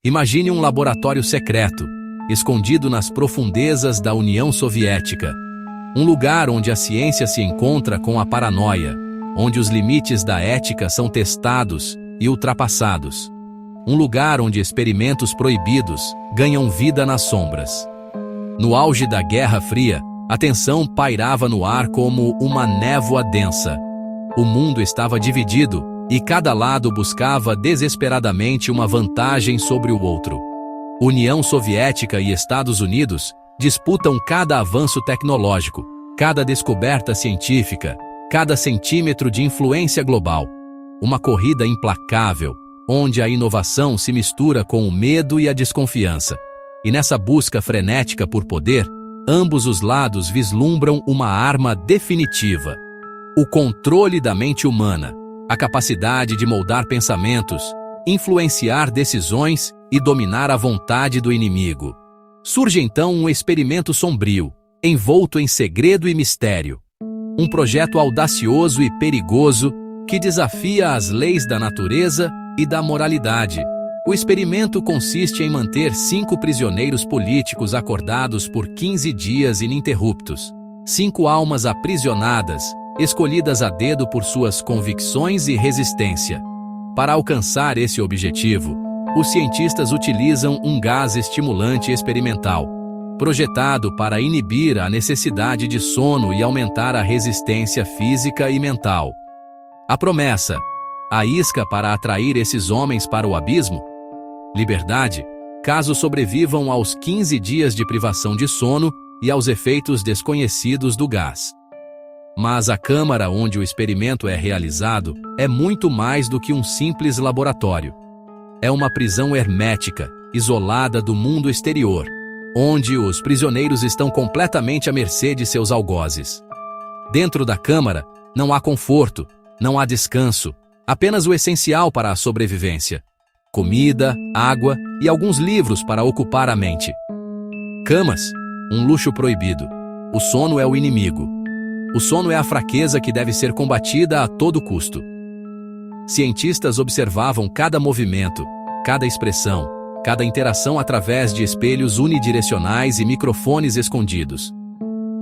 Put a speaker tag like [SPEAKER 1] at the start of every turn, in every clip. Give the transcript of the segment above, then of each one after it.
[SPEAKER 1] Imagine um laboratório secreto, escondido nas profundezas da União Soviética. Um lugar onde a ciência se encontra com a paranoia, onde os limites da ética são testados e ultrapassados. Um lugar onde experimentos proibidos ganham vida nas sombras. No auge da Guerra Fria, a tensão pairava no ar como uma névoa densa. O mundo estava dividido e cada lado buscava desesperadamente uma vantagem sobre o outro. União Soviética e Estados Unidos disputam cada avanço tecnológico, cada descoberta científica, cada centímetro de influência global. Uma corrida implacável, onde a inovação se mistura com o medo e a desconfiança. E nessa busca frenética por poder, ambos os lados vislumbram uma arma definitiva: o controle da mente humana, a capacidade de moldar pensamentos, influenciar decisões e dominar a vontade do inimigo. Surge então um experimento sombrio, envolto em segredo e mistério. Um projeto audacioso e perigoso que desafia as leis da natureza e da moralidade. O experimento consiste em manter 5 prisioneiros políticos acordados por 15 dias ininterruptos. 5 almas aprisionadas, escolhidas a dedo por suas convicções e resistência. Para alcançar esse objetivo, os cientistas utilizam um gás estimulante experimental, projetado para inibir a necessidade de sono e aumentar a resistência física e mental. A promessa: a isca para atrair esses homens para o abismo? Liberdade, caso sobrevivam aos 15 dias de privação de sono e aos efeitos desconhecidos do gás. Mas a câmara onde o experimento é realizado é muito mais do que um simples laboratório. É uma prisão hermética, isolada do mundo exterior, onde os prisioneiros estão completamente à mercê de seus algozes. Dentro da câmara, não há conforto, não há descanso, apenas o essencial para a sobrevivência: comida, água e alguns livros para ocupar a mente. Camas, um luxo proibido. O sono é o inimigo. O sono é a fraqueza que deve ser combatida a todo custo. Cientistas observavam cada movimento, cada expressão, cada interação através de espelhos unidirecionais e microfones escondidos.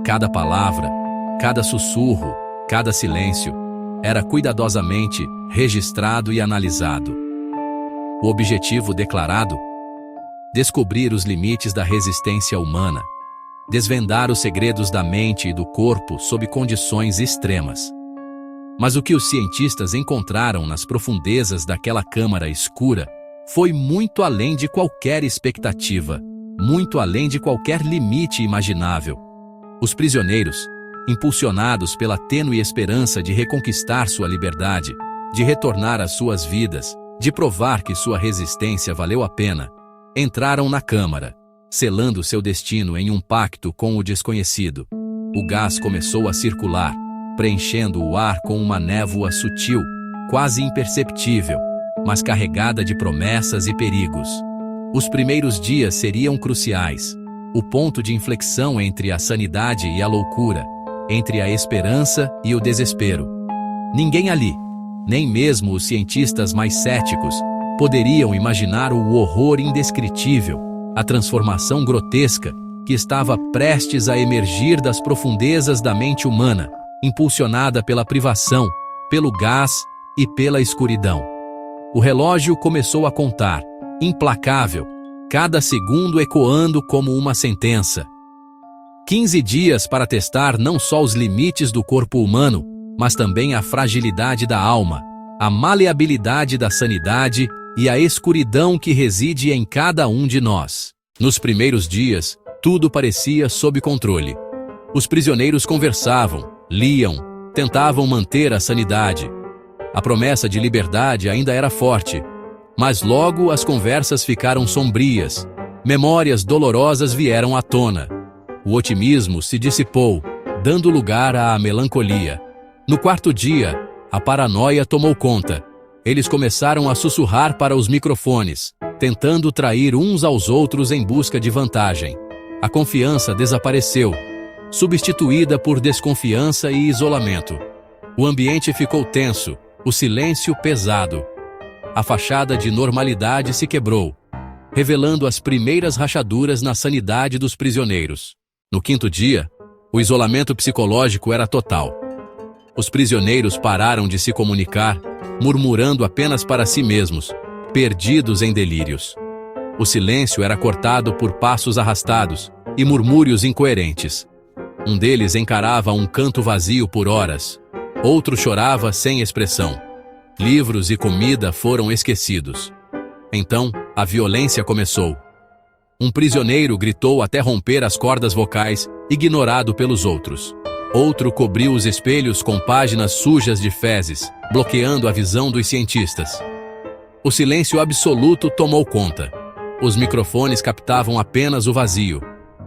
[SPEAKER 1] Cada palavra, cada sussurro, cada silêncio era cuidadosamente registrado e analisado. O objetivo declarado: descobrir os limites da resistência humana, desvendar os segredos da mente e do corpo sob condições extremas. Mas o que os cientistas encontraram nas profundezas daquela câmara escura foi muito além de qualquer expectativa, muito além de qualquer limite imaginável. Os prisioneiros, impulsionados pela tênue esperança de reconquistar sua liberdade, de retornar às suas vidas, de provar que sua resistência valeu a pena, entraram na câmara, selando seu destino em um pacto com o desconhecido. O gás começou a circular, preenchendo o ar com uma névoa sutil, quase imperceptível, mas carregada de promessas e perigos. Os primeiros dias seriam cruciais, o ponto de inflexão entre a sanidade e a loucura, entre a esperança e o desespero. Ninguém ali, nem mesmo os cientistas mais céticos, poderiam imaginar o horror indescritível, a transformação grotesca que estava prestes a emergir das profundezas da mente humana, impulsionada pela privação, pelo gás e pela escuridão. O relógio começou a contar, implacável, cada segundo ecoando como uma sentença. 15 dias para testar não só os limites do corpo humano, mas também a fragilidade da alma, a maleabilidade da sanidade e a escuridão que reside em cada um de nós. Nos primeiros dias, tudo parecia sob controle. Os prisioneiros conversavam, liam, tentavam manter a sanidade. A promessa de liberdade ainda era forte, mas logo as conversas ficaram sombrias. Memórias dolorosas vieram à tona. O otimismo se dissipou, dando lugar à melancolia. No quarto dia, a paranoia tomou conta. Eles começaram a sussurrar para os microfones, tentando trair uns aos outros em busca de vantagem. A confiança desapareceu, substituída por desconfiança e isolamento. O ambiente ficou tenso, o silêncio pesado. A fachada de normalidade se quebrou. revelando as primeiras rachaduras na sanidade dos prisioneiros. No quinto dia, o isolamento psicológico era total. Os prisioneiros pararam de se comunicar, murmurando apenas para si mesmos, perdidos em delírios. O silêncio era cortado por passos arrastados e murmúrios incoerentes. Um deles encarava um canto vazio por horas. Outro chorava sem expressão. Livros e comida foram esquecidos. Então, a violência começou. Um prisioneiro gritou até romper as cordas vocais, ignorado pelos outros. Outro cobriu os espelhos com páginas sujas de fezes, bloqueando a visão dos cientistas. O silêncio absoluto tomou conta. Os microfones captavam apenas o vazio.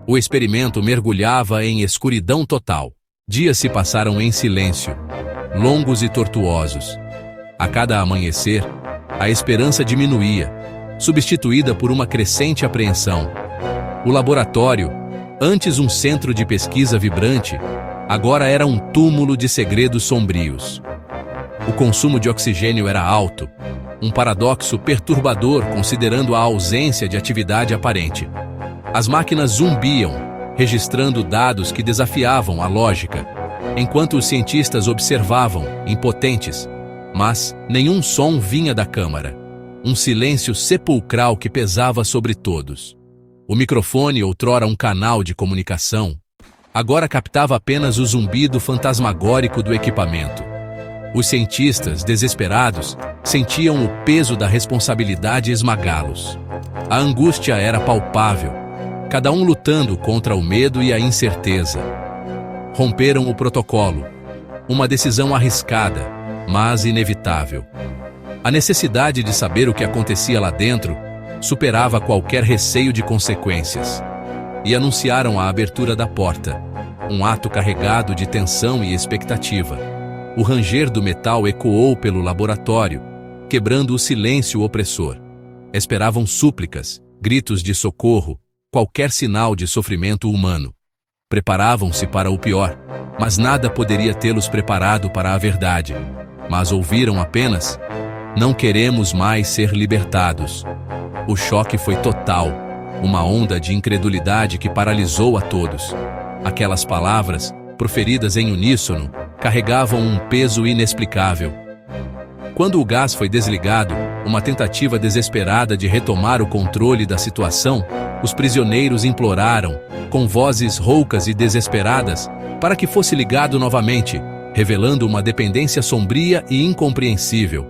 [SPEAKER 1] O experimento mergulhava em escuridão total. Dias se passaram em silêncio, longos e tortuosos. A cada amanhecer, a esperança diminuía, substituída por uma crescente apreensão. O laboratório, antes um centro de pesquisa vibrante, agora era um túmulo de segredos sombrios. O consumo de oxigênio era alto, um paradoxo perturbador considerando a ausência de atividade aparente. As máquinas zumbiam, registrando dados que desafiavam a lógica, enquanto os cientistas observavam, impotentes, mas nenhum som vinha da câmara. Um silêncio sepulcral que pesava sobre todos. O microfone, outrora um canal de comunicação, agora captava apenas o zumbido fantasmagórico do equipamento. Os cientistas, desesperados, sentiam o peso da responsabilidade esmagá-los. A angústia era palpável, cada um lutando contra o medo e a incerteza. Romperam o protocolo, uma decisão arriscada, mas inevitável. A necessidade de saber o que acontecia lá dentro superava qualquer receio de consequências. E anunciaram a abertura da porta, um ato carregado de tensão e expectativa. O ranger do metal ecoou pelo laboratório, quebrando o silêncio opressor. Esperavam súplicas, gritos de socorro, qualquer sinal de sofrimento humano. Preparavam-se para o pior, mas nada poderia tê-los preparado para a verdade. Mas ouviram apenas: "Não queremos mais ser libertados." O choque foi total, uma onda de incredulidade que paralisou a todos. Aquelas palavras, proferidas em uníssono, carregavam um peso inexplicável. Quando o gás foi desligado, uma tentativa desesperada de retomar o controle da situação, os prisioneiros imploraram, com vozes roucas e desesperadas, para que fosse ligado novamente, revelando uma dependência sombria e incompreensível.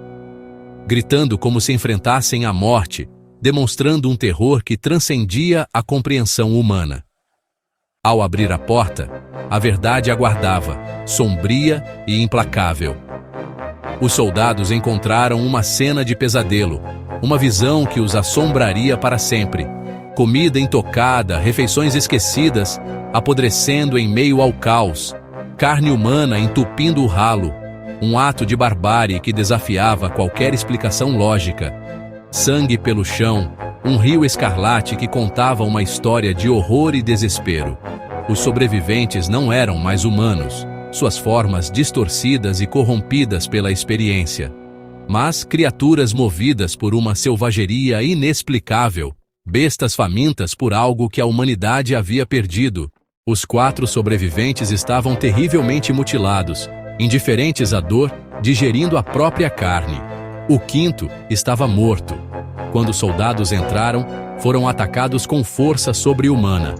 [SPEAKER 1] Gritando como se enfrentassem a morte, demonstrando um terror que transcendia a compreensão humana. Ao abrir a porta, a verdade aguardava, sombria e implacável. Os soldados encontraram uma cena de pesadelo, uma visão que os assombraria para sempre. Comida intocada, refeições esquecidas, apodrecendo em meio ao caos, carne humana entupindo o ralo, um ato de barbárie que desafiava qualquer explicação lógica. Sangue pelo chão, um rio escarlate que contava uma história de horror e desespero. Os sobreviventes não eram mais humanos, suas formas distorcidas e corrompidas pela experiência, mas criaturas movidas por uma selvageria inexplicável, bestas famintas por algo que a humanidade havia perdido. Os 4 sobreviventes estavam terrivelmente mutilados, indiferentes à dor, digerindo a própria carne. O 5º estava morto. Quando os soldados entraram, foram atacados com força sobre-humana.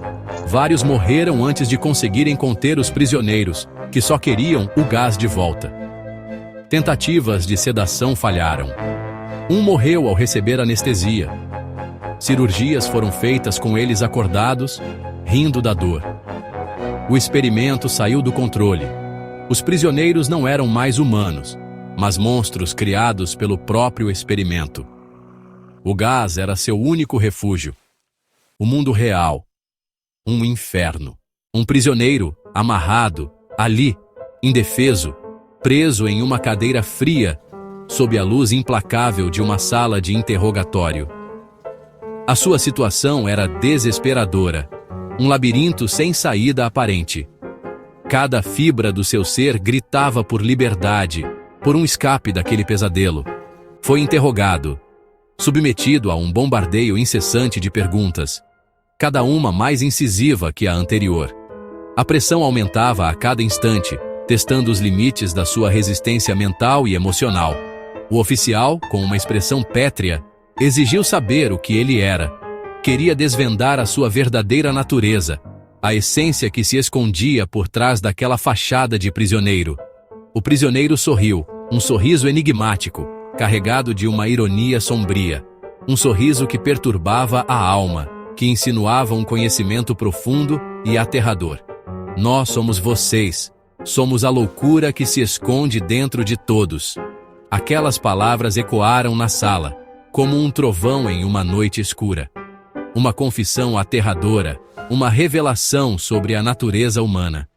[SPEAKER 1] Vários morreram antes de conseguirem conter os prisioneiros, que só queriam o gás de volta. Tentativas de sedação falharam. Um morreu ao receber anestesia. Cirurgias foram feitas com eles acordados, rindo da dor. O experimento saiu do controle. Os prisioneiros não eram mais humanos, mas monstros criados pelo próprio experimento. O gás era seu único refúgio. O mundo real. Um inferno. Um prisioneiro, amarrado, ali, indefeso, preso em uma cadeira fria, sob a luz implacável de uma sala de interrogatório. A sua situação era desesperadora, um labirinto sem saída aparente. Cada fibra do seu ser gritava por liberdade, por um escape daquele pesadelo. Foi interrogado. submetido a um bombardeio incessante de perguntas, cada uma mais incisiva que a anterior. A pressão aumentava a cada instante, testando os limites da sua resistência mental e emocional. O oficial, com uma expressão pétrea, exigiu saber o que ele era. Queria desvendar a sua verdadeira natureza, a essência que se escondia por trás daquela fachada de prisioneiro. O prisioneiro sorriu, um sorriso enigmático, carregado de uma ironia sombria. Um sorriso que perturbava a alma, que insinuava um conhecimento profundo e aterrador. Nós somos vocês. Somos a loucura que se esconde dentro de todos. Aquelas palavras ecoaram na sala, como um trovão em uma noite escura. Uma confissão aterradora, uma revelação sobre a natureza humana.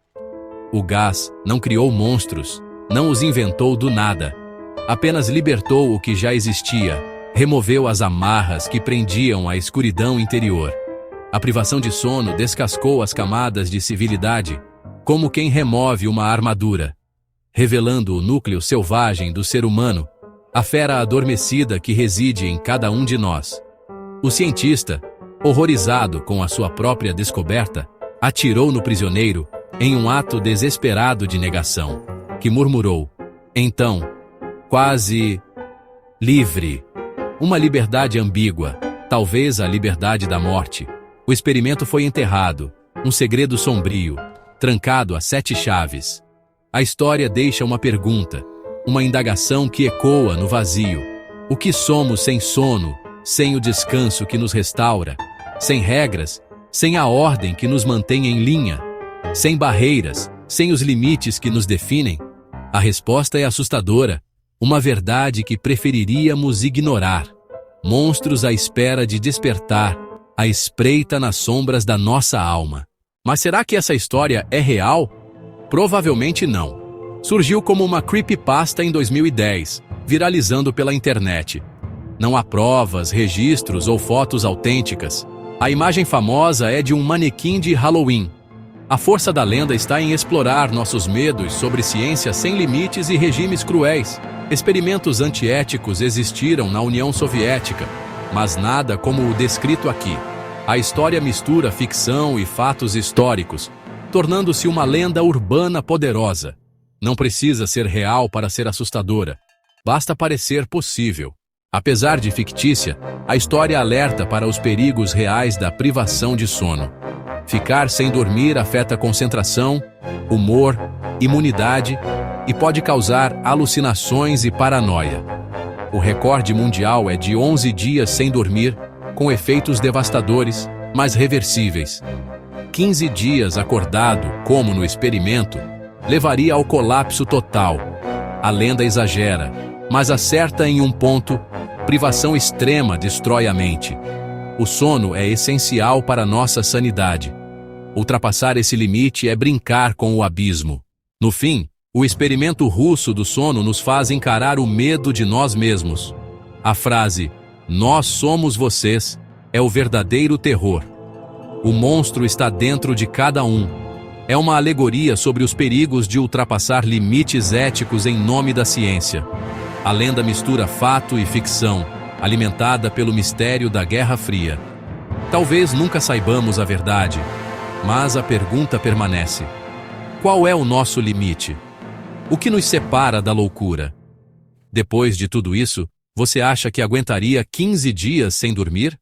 [SPEAKER 1] O gás não criou monstros, não os inventou do nada. Apenas libertou o que já existia, removeu as amarras que prendiam a escuridão interior. A privação de sono descascou as camadas de civilidade, como quem remove uma armadura, revelando o núcleo selvagem do ser humano, a fera adormecida que reside em cada um de nós. O cientista, horrorizado com a sua própria descoberta, atirou no prisioneiro em um ato desesperado de negação, que murmurou, então, quase livre. Uma liberdade ambígua, talvez a liberdade da morte. O experimento foi enterrado, um segredo sombrio, trancado a 7 chaves. A história deixa uma pergunta, uma indagação que ecoa no vazio. O que somos sem sono, sem o descanso que nos restaura, sem regras, sem a ordem que nos mantém em linha, sem barreiras, sem os limites que nos definem? A resposta é assustadora, uma verdade que preferiríamos ignorar. Monstros à espera de despertar, à espreita nas sombras da nossa alma. Mas será que essa história é real? Provavelmente não. Surgiu como uma creepypasta em 2010, viralizando pela internet. Não há provas, registros ou fotos autênticas. A imagem famosa é de um manequim de Halloween. A força da lenda está em explorar nossos medos sobre ciência sem limites e regimes cruéis. Experimentos antiéticos existiram na União Soviética, mas nada como o descrito aqui. A história mistura ficção e fatos históricos, tornando-se uma lenda urbana poderosa. Não precisa ser real para ser assustadora. Basta parecer possível. Apesar de fictícia, a história alerta para os perigos reais da privação de sono. Ficar sem dormir afeta concentração, humor, imunidade e pode causar alucinações e paranoia. O recorde mundial é de 11 dias sem dormir, com efeitos devastadores, mas reversíveis. 15 dias acordado, como no experimento, levaria ao colapso total. A lenda exagera, mas acerta em um ponto: privação extrema destrói a mente. O sono é essencial para nossa sanidade. Ultrapassar esse limite é brincar com o abismo. No fim, o experimento russo do sono nos faz encarar o medo de nós mesmos. A frase, "Nós somos vocês", é o verdadeiro terror. O monstro está dentro de cada um. É uma alegoria sobre os perigos de ultrapassar limites éticos em nome da ciência. A lenda mistura fato e ficção, alimentada pelo mistério da Guerra Fria. Talvez nunca saibamos a verdade, mas a pergunta permanece: qual é o nosso limite? O que nos separa da loucura? Depois de tudo isso, você acha que aguentaria 15 dias sem dormir?